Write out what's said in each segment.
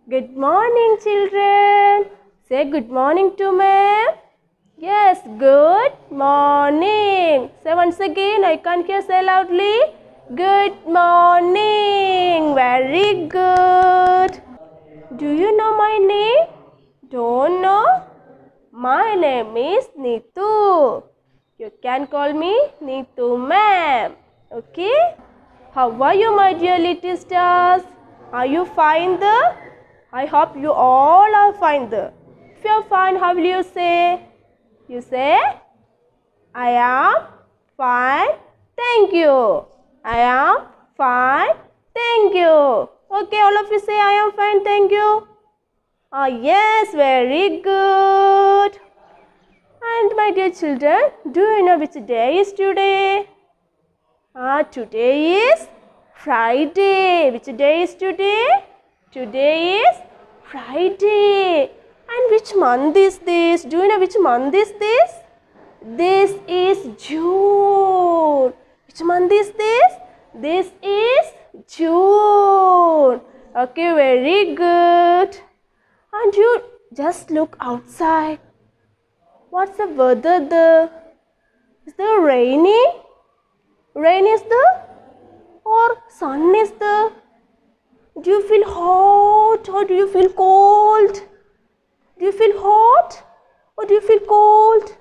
Good morning, children. Say good morning to ma'am. Yes, good morning. Say once again, I can't hear, say loudly. Good morning. Very good. Do you know my name? Don't know? My name is Neetu. You can call me Neetu ma'am. Okay? How are you, my dear little stars? Are you fine there? I hope you all are fine there. If you are fine, how will you say? You say, I am fine, thank you. I am fine, thank you. Okay, all of you say, I am fine, thank you. Ah, yes, very good. And my dear children, do you know which day is today? Today is Friday. Which day is today? Today is Friday. And which month is this? Do you know which month is this? This is June. Which month is this? This is June. Okay, very good. And you just look outside. What's the weather there? Is there rainy? Rain is there? Or sun is there? Do you feel hot or do you feel cold? Do you feel hot or do you feel cold?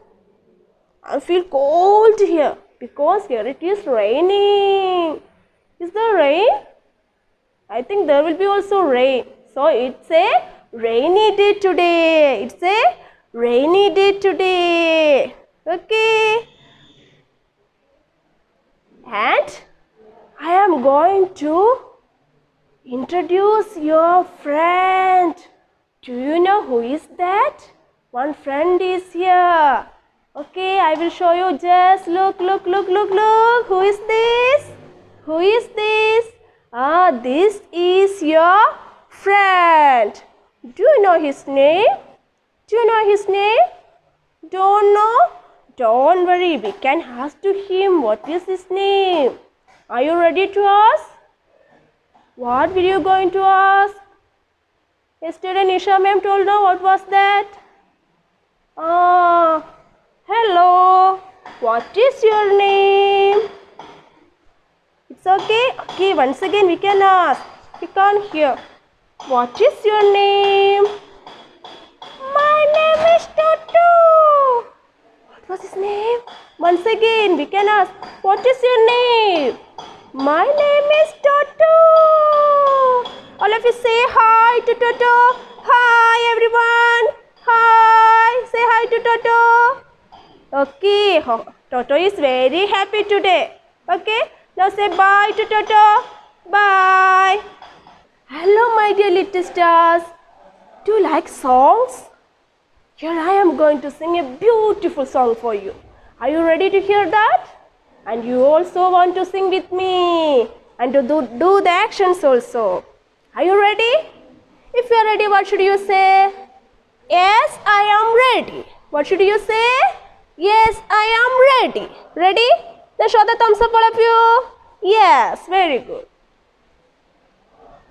I feel cold here because here it is raining. Is there rain? I think there will be also rain. So it's a rainy day today. It's a rainy day today. Okay. And I am going to introduce your friend. Do you know who is that? One friend is here. Okay, I will show you. Just look. Who is this? Who is this? This is your friend. Do you know his name? Do you know his name? Don't know? Don't worry, we can ask to him what is his name. Are you ready to ask? What were you going to ask? Yesterday Nisha ma'am told no, what was that? Hello, what is your name? It's okay? Okay, once again we can ask. We can't hear. What is your name? My name is Toto. What was his name? Once again we can ask. What is your name? My name is Toto. All of you say hi to Toto. Hi everyone. Hi. Say hi to Toto. Okay. Toto is very happy today. Okay. Now say bye to Toto. Bye. Hello my dear little stars. Do you like songs? Here I am going to sing a beautiful song for you. Are you ready to hear that? And you also want to sing with me and to do the actions also. Are you ready? If you are ready, what should you say? Yes, I am ready. What should you say? Yes, I am ready. Ready? Then show the thumbs up, all of you. Yes, very good.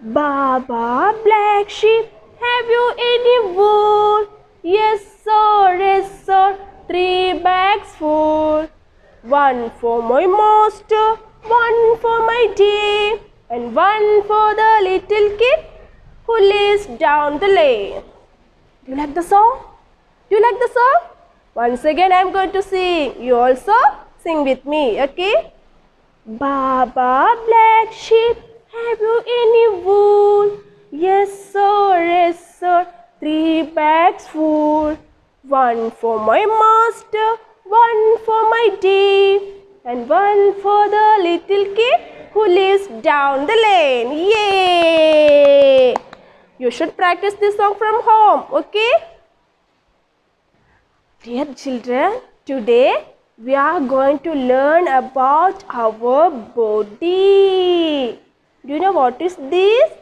Baba, black sheep, have you any wool? Yes, sir, 3 bags full. 1 for my master, 1 for my dear, and 1 for the little kid who lives down the lane. Do you like the song? Do you like the song? Once again I am going to sing. You also sing with me, okay? Baba, black sheep, have you any wool? Yes, sir, 3 bags full. 1 for my master, 1 for my dear, and 1 for the little kid who lives down the lane. Yay! You should practice this song from home, okay? Dear children, today we are going to learn about our body. Do you know what is this?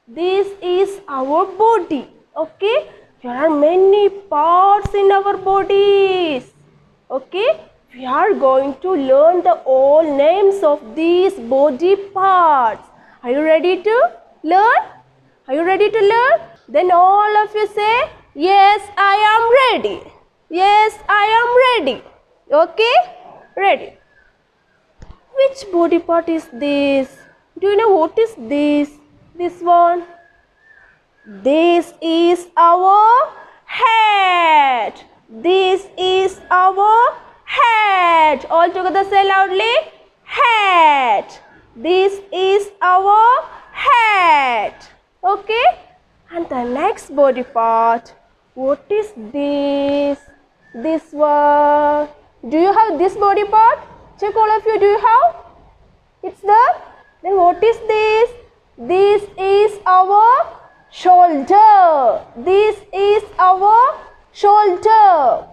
This is our body, okay? There are many parts in our bodies, okay? We are going to learn the all names of these body parts. Are you ready to learn? Are you ready to learn? Then all of you say, yes, I am ready. Yes, I am ready. Okay? Ready. Which body part is this? Do you know what is this? This one? This is our head. This is our head. All together say loudly. Head. This is our head. Okay? And the next body part. What is this? This one. Do you have this body part? Check all of you. Do you have? It's there. Then what is this? This is our shoulder. This is our shoulder.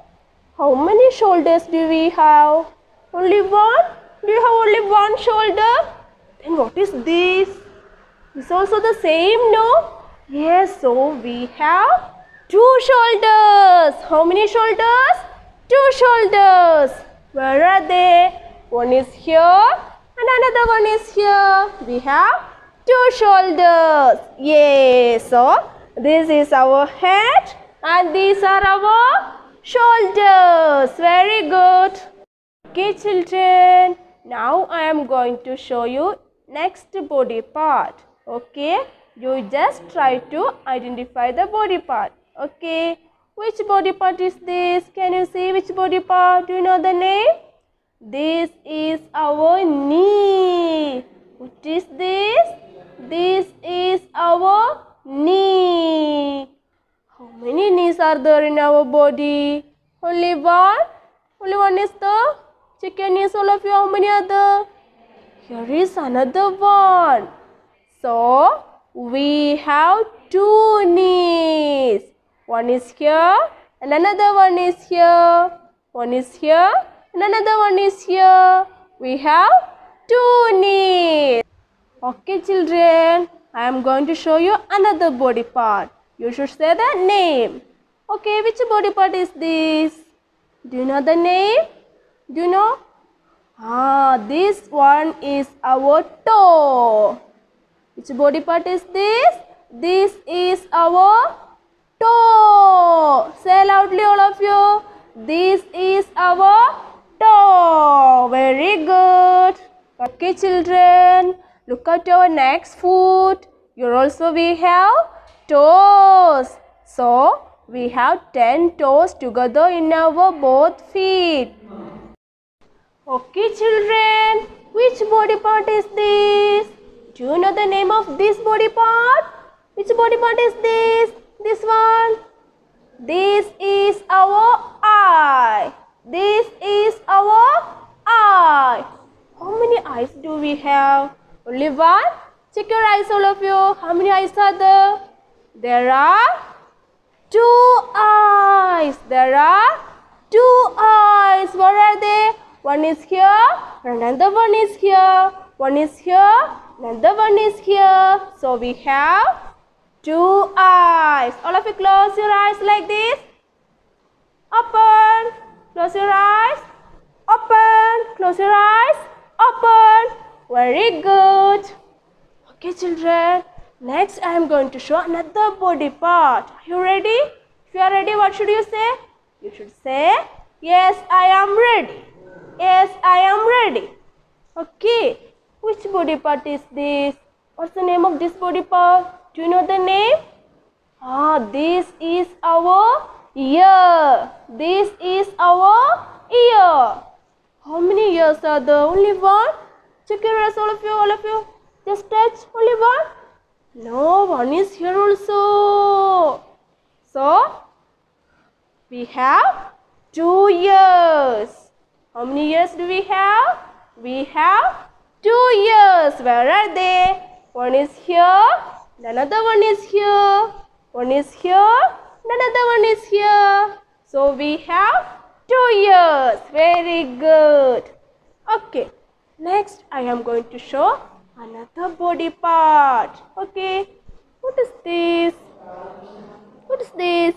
How many shoulders do we have? Only one? Do you have only one shoulder? Then what is this? This also the same, no? Yes, so we have two shoulders. How many shoulders? Two shoulders. Where are they? One is here and another one is here. We have two shoulders. Yes, so this is our head and these are our shoulders. Very good. Okay, children. Now I am going to show you next body part. Okay, you just try to identify the body part. Okay, which body part is this? Can you see which body part? Do you know the name? This is our knee. What is this? This is our knee. How many knees are there in our body? Only one? Only one is there? Check your knees, all of you. How many are there? Here is another one. So, we have two knees. One is here and another one is here. One is here and another one is here. We have two knees. Okay, children. I am going to show you another body part. You should say the name. Okay, which body part is this? Do you know the name? Do you know? This one is our toe. Which body part is this? This is our toe. Say loudly, all of you. This is our toe. Very good. Okay, children. Look at our next foot. Here also we have toes. So, we have 10 toes together in our both feet. Okay, children. Which body part is this? Do you know the name of this body part? Which body part is this? This one. This is our eye. This is our eye. How many eyes do we have? Only one? Check your eyes, all of you. How many eyes are there? There are two eyes. There are two eyes. What are they? One is here, another one is here. One is here, another one is here. So we have two eyes. All of you close your eyes like this. Open. Close your eyes. Open. Close your eyes. Open. Very good. Okay, children. Next, I am going to show another body part. Are you ready? If you are ready, what should you say? You should say, yes, I am ready. Yes, I am ready. Okay. Which body part is this? What's the name of this body part? Do you know the name? This is our ear. This is our ear. How many ears are there? Only one? Check your ears, all of you, all of you. Just touch. Only one? No, one is here also. So, we have two ears. How many ears do we have? We have two ears. Where are they? One is here, another one is here. One is here, another one is here. So we have two ears. Very good. Okay. Next, I am going to show another body part. Okay. What is this? What is this?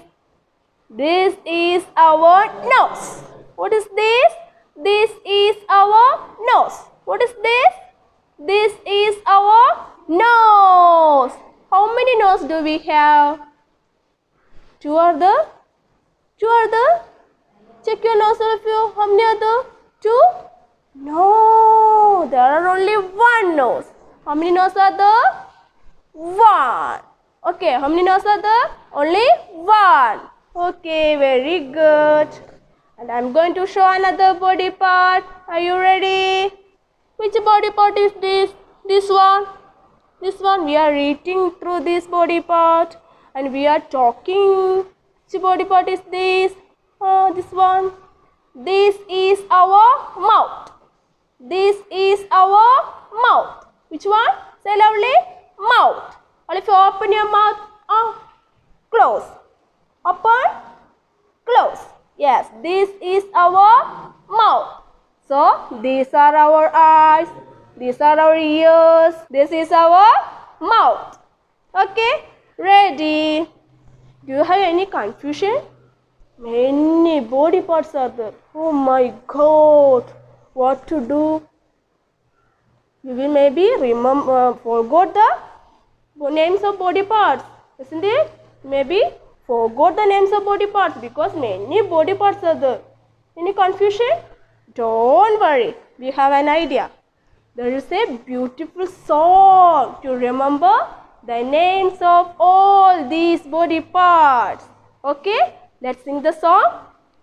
This is our nose. What is this? This is our nose. What is this? This is our nose. How many nose do we have? Two are the? Two are the? Check your nose, all of you. How many are the? Two? No, there are only one nose. How many noses are there? One. Okay, how many noses are there? Only one. Okay, very good. And I am going to show another body part. Are you ready? Which body part is this? This one. This one. We are reading through this body part and we are talking. Which body part is this? This one. This is our mouth. This is our mouth. Which one? Say loudly. Mouth. All of you open your mouth. Close. Open. Close. Yes, this is our mouth. So, these are our eyes. These are our ears. This is our mouth. Okay? Ready? Do you have any confusion? Many body parts are there. Oh my God. What to do? You will maybe forgot the names of body parts. Isn't it? Maybe forgot the names of body parts because many body parts are there. Any confusion? Don't worry. We have an idea. There is a beautiful song to remember the names of all these body parts. Okay? Let's sing the song.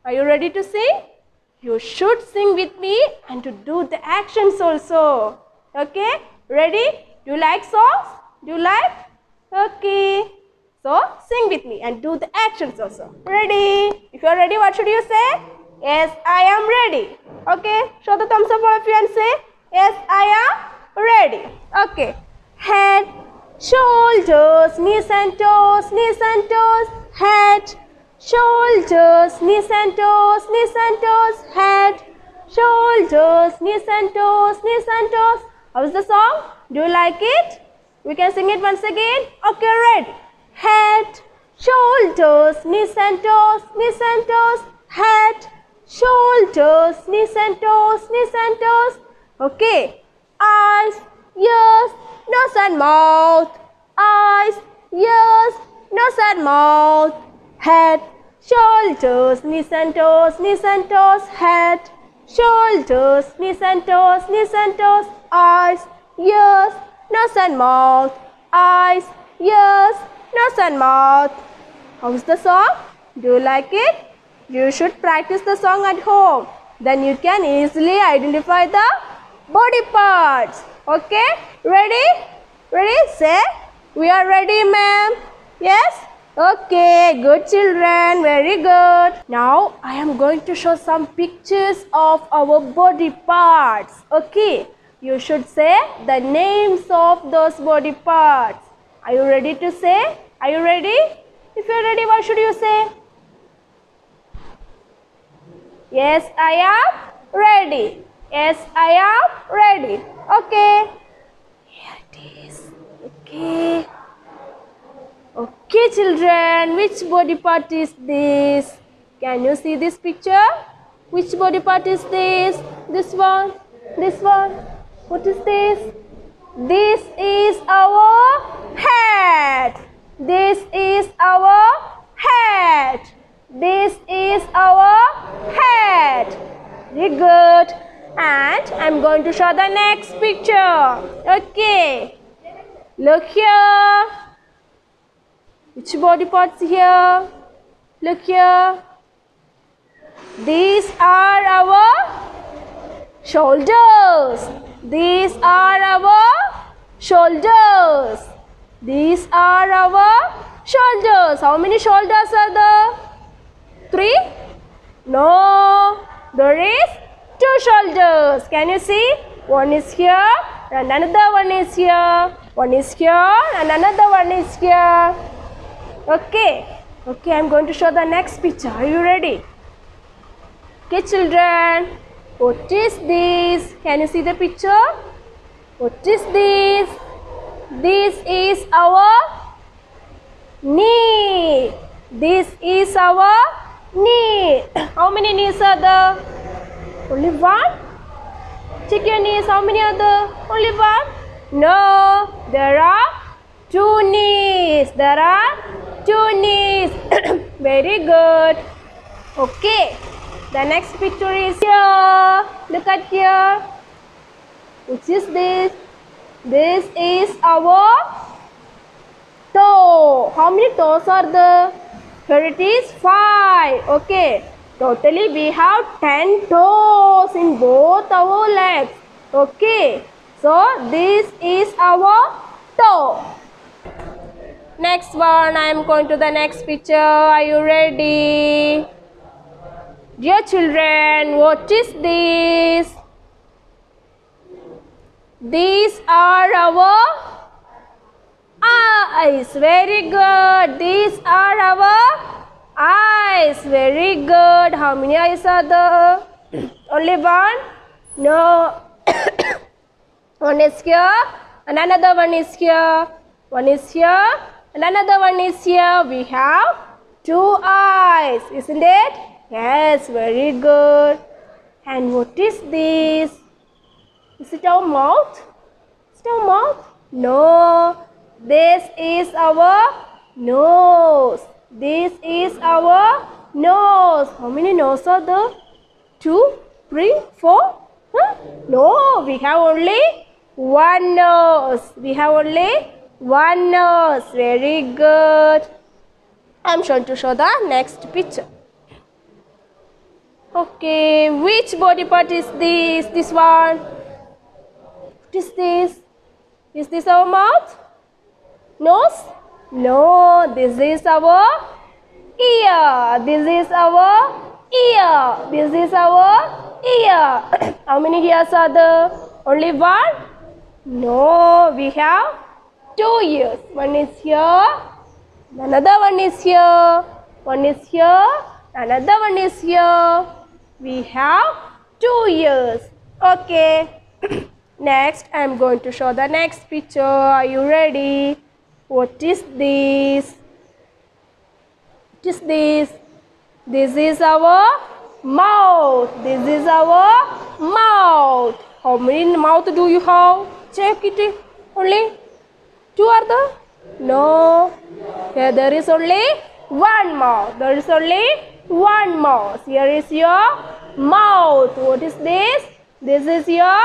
Are you ready to sing? You should sing with me and to do the actions also. Okay? Ready? Do you like songs? Do you like? Okay. So, sing with me and do the actions also. Ready? If you are ready, what should you say? Yes, I am ready. Okay? Show the thumbs up all of you and say, yes, I am ready. Okay. Head, shoulders, knees and toes, knees and toes. Head, shoulders, knees and toes, knees and toes. Head, shoulders, knees and toes, knees and toes. How is the song? Do you like it? We can sing it once again. Okay, ready. Head, shoulders, knees and toes, knees and toes. Head, shoulders, knees and toes, knees and toes. Okay. Eyes, ears, nose and mouth. Eyes, ears, nose and mouth. Head, shoulders, knees and toes, knees and toes. Head, shoulders, knees and toes, knees and toes. Eyes, ears, nose and mouth. Eyes, ears, nose and mouth. How's the song? Do you like it? You should practice the song at home. Then you can easily identify the body parts. Okay? Ready? Ready? Say, we are ready, ma'am. Yes? Okay, good children. Very good. Now, I am going to show some pictures of our body parts. Okay? You should say the names of those body parts. Are you ready to say? Are you ready? If you are ready, what should you say? Yes, I am ready. Yes, I am ready. Okay. Here it is. Okay. Okay, children. Which body part is this? Can you see this picture? Which body part is this? This one? This one? What is this? This is our head. This is our head. This is our head. Very good. And I'm going to show the next picture. Okay. Look here. Which body parts here? Look here. These are our shoulders. These are our shoulders. These are our shoulders. How many shoulders are there? 3? No. There is 2 shoulders. Can you see? One is here and another one is here. One is here and another one is here. Okay. Okay, I am going to show the next picture. Are you ready? Okay, children. What is this? Can you see the picture? What is this? This is our knee. This is our knee. How many knees are there? Only one? Check your knees. How many are there? Only one? No. There are 2 knees. There are 2 knees. Very good. Okay. The next picture is here. Look at here. Which is this? This is our toe. How many toes are there? Here it is 5. Okay. Totally we have 10 toes in both our legs. Okay. So this is our toe. Next one, I am going to the next picture. Are you ready? Dear children, what is this? These are our eyes. Very good. These are our eyes. Very good. How many eyes are there? Only one? No. One is here and another one is here. One is here and another one is here. We have 2 eyes, isn't it? Yes, very good. And what is this? Is it our mouth? Is it our mouth? No. This is our nose. This is our nose. How many noses are there? 2, 3, 4? Huh? No, we have only one nose. We have only one nose. Very good. I am going to show the next picture. Okay, which body part is this? This one. What is this? Is this our mouth? Nose? No, this is our ear. This is our ear. This is our ear. How many ears are there? Only one? No, we have 2 ears. One is here. Another one is here. One is here. Another one is here. We have 2 ears. Okay. Next, I am going to show the next picture. Are you ready? What is this? What is this? This is our mouth. This is our mouth. How many mouth do you have? Check it. Only 2 are there? No. Here there is only one mouth. There is only one mouth. Here is your mouth. What is this? This is your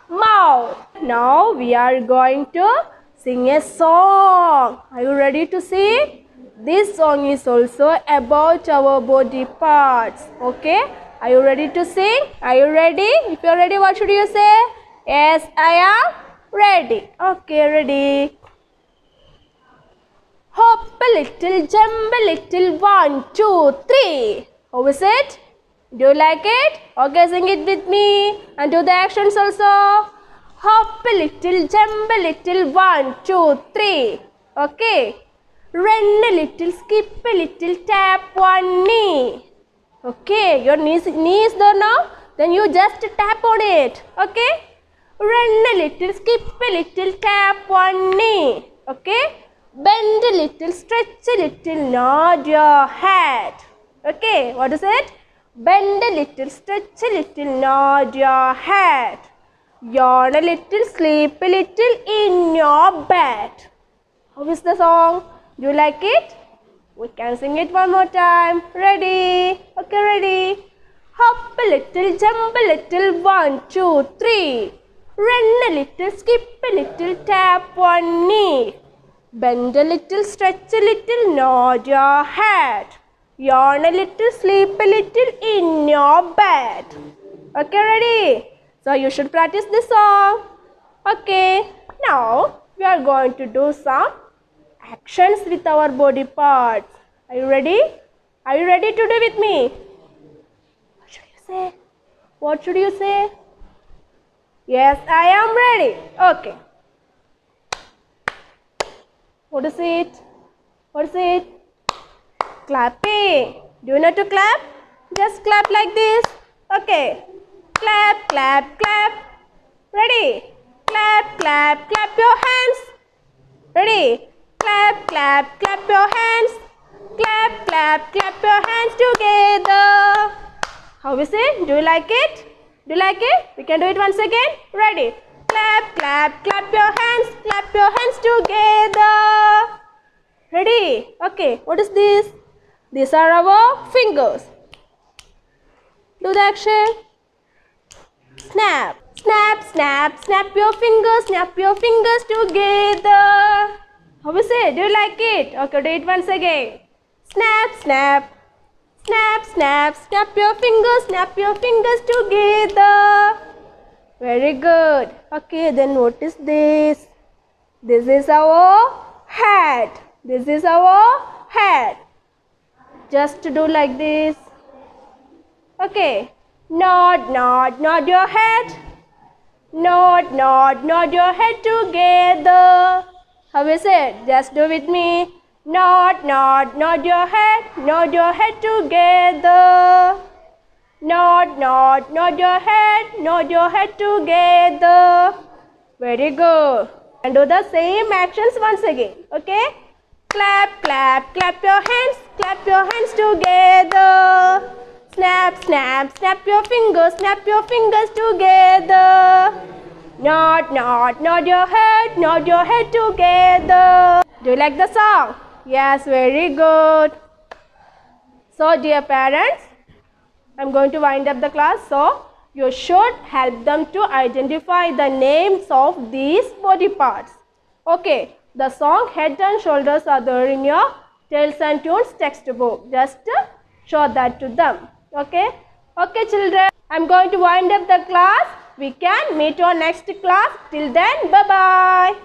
mouth. Now we are going to sing a song. Are you ready to sing? This song is also about our body parts. Okay? Are you ready to sing? Are you ready? If you are ready, what should you say? Yes, I am ready. Okay, ready. Hop a little, jump a little, 1, 2, 3. How is it? Do you like it? Okay, sing it with me and do the actions also. Hop a little, jump a little, 1, 2, 3. Okay. Run a little, skip a little, tap one knee. Okay, your knee is there now? Then you just tap on it. Okay. Run a little, skip a little, tap one knee. Okay. Bend a little, stretch a little, nod your head. Okay, what is it? Bend a little, stretch a little, nod your head. Yawn a little, sleep a little in your bed. How is the song? Do you like it? We can sing it one more time. Ready? Okay, ready? Hop a little, jump a little, 1, 2, 3. Run a little, skip a little, tap one knee. Bend a little, stretch a little, nod your head. Yawn a little, sleep a little in your bed. Okay, ready? So you should practice this song. Okay, now we are going to do some actions with our body parts. Are you ready? Are you ready to do with me? What should you say? What should you say? Yes, I am ready. Okay. What is it? What is it? Clapping. Do you know to clap? Just clap like this. Okay. Clap, clap, clap. Ready? Clap, clap, clap your hands. Ready? Clap, clap, clap your hands. Clap, clap, clap your hands together. How is it? Do you like it? Do you like it? We can do it once again. Ready? Clap, clap, clap your hands together. Ready? Okay, what is this? These are our fingers. Do the action. Snap. Snap, snap, snap your fingers together. How we say? Do you like it? Okay, do it once again. Snap, snap. Snap, snap, snap your fingers together. Very good. Okay, then what is this? This is our hat. This is our hat. Just do like this. Okay. Nod, nod, nod your head. Nod, nod, nod your head together. How we say it? Just do with me. Nod, nod, nod your head together. Nod, nod, nod your head together. Very good. And do the same actions once again. Okay? Clap, clap, clap your hands together. Snap, snap, snap your fingers together. Nod, nod, nod your head together. Do you like the song? Yes, very good. So, dear parents, I'm going to wind up the class. So, you should help them to identify the names of these body parts. Okay, the song Head and Shoulders are there in your Tales and Tunes textbook. Just show that to them. Okay? Okay, children, I'm going to wind up the class. We can meet on next class. Till then, bye-bye.